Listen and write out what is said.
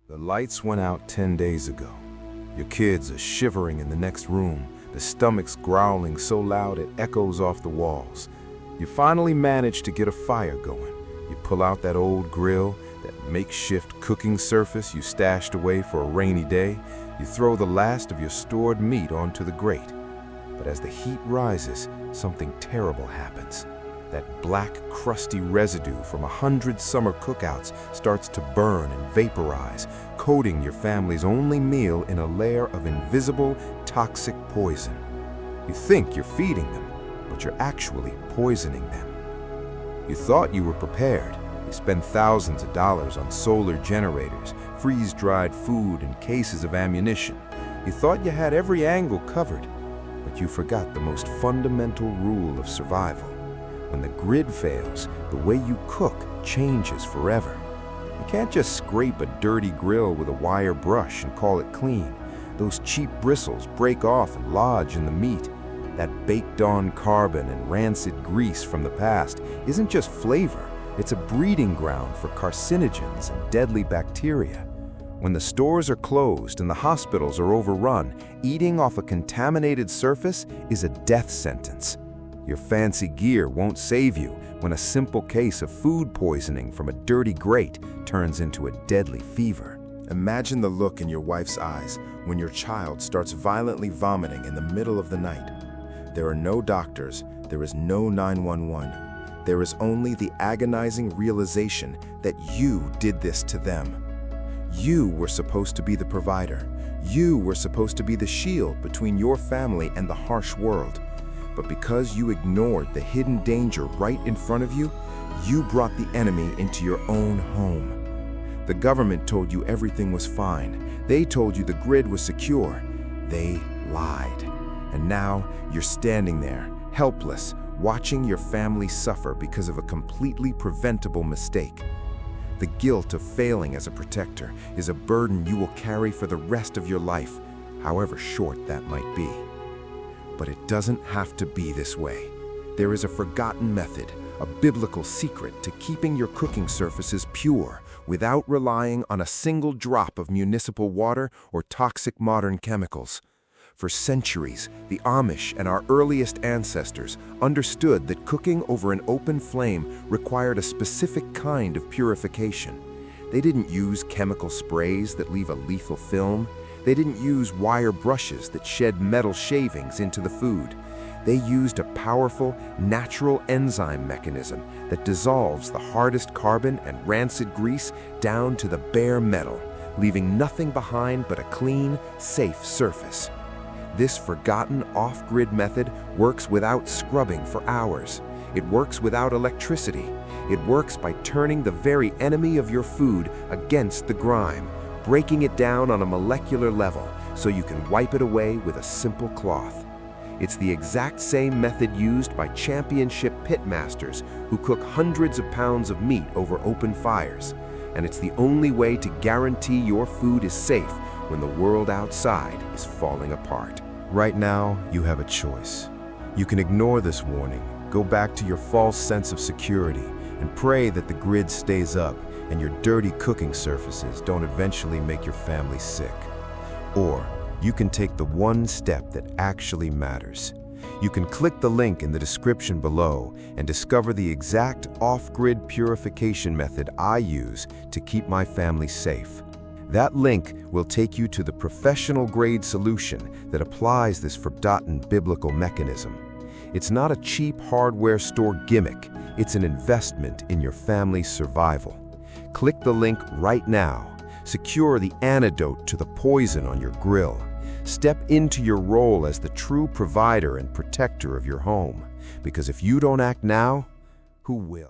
The lights went out 10 days ago. Your kids are shivering in the next room, the stomachs growling so loud it echoes off the walls. You finally manage to get a fire going. You pull out that old grill, that makeshift cooking surface you stashed away for a rainy day. You throw the last of your stored meat onto the grate. But as the heat rises, something terrible happens. That black, crusty residue from 100 summer cookouts starts to burn and vaporize, coating your family's only meal in a layer of invisible, toxic poison. You think you're feeding them, but you're actually poisoning them. You thought you were prepared. You spent thousands of dollars on solar generators, freeze-dried food, and cases of ammunition. You thought you had every angle covered, but you forgot the most fundamental rule of survival. When the grid fails, the way you cook changes forever. You can't just scrape a dirty grill with a wire brush and call it clean. Those cheap bristles break off and lodge in the meat. That baked-on carbon and rancid grease from the past isn't just flavor, it's a breeding ground for carcinogens and deadly bacteria. When the stores are closed and the hospitals are overrun, eating off a contaminated surface is a death sentence. Your fancy gear won't save you when a simple case of food poisoning from a dirty grate turns into a deadly fever. Imagine the look in your wife's eyes when your child starts violently vomiting in the middle of the night. There are no doctors, there is no 911. There is only the agonizing realization that you did this to them. You were supposed to be the provider. You were supposed to be the shield between your family and the harsh world. But because you ignored the hidden danger right in front of you, you brought the enemy into your own home. The government told you everything was fine. They told you the grid was secure. They lied. And now you're standing there, helpless, watching your family suffer because of a completely preventable mistake. The guilt of failing as a protector is a burden you will carry for the rest of your life, however short that might be. But it doesn't have to be this way. There is a forgotten method, a biblical secret to keeping your cooking surfaces pure without relying on a single drop of municipal water or toxic modern chemicals. For centuries, the Amish and our earliest ancestors understood that cooking over an open flame required a specific kind of purification. They didn't use chemical sprays that leave a lethal film. They didn't use wire brushes that shed metal shavings into the food. They used a powerful, natural enzyme mechanism that dissolves the hardest carbon and rancid grease down to the bare metal, leaving nothing behind but a clean, safe surface. This forgotten off-grid method works without scrubbing for hours. It works without electricity. It works by turning the very enemy of your food against the grime, breaking it down on a molecular level so you can wipe it away with a simple cloth. It's the exact same method used by championship pitmasters who cook hundreds of pounds of meat over open fires. And it's the only way to guarantee your food is safe when the world outside is falling apart. Right now, you have a choice. You can ignore this warning, go back to your false sense of security, and pray that the grid stays up and your dirty cooking surfaces don't eventually make your family sick. Or you can take the one step that actually matters. You can click the link in the description below and discover the exact off-grid purification method I use to keep my family safe. That link will take you to the professional-grade solution that applies this forgotten biblical mechanism. It's not a cheap hardware store gimmick, it's an investment in your family's survival. Click the link right now. Secure the antidote to the poison on your grill. Step into your role as the true provider and protector of your home. Because if you don't act now, who will?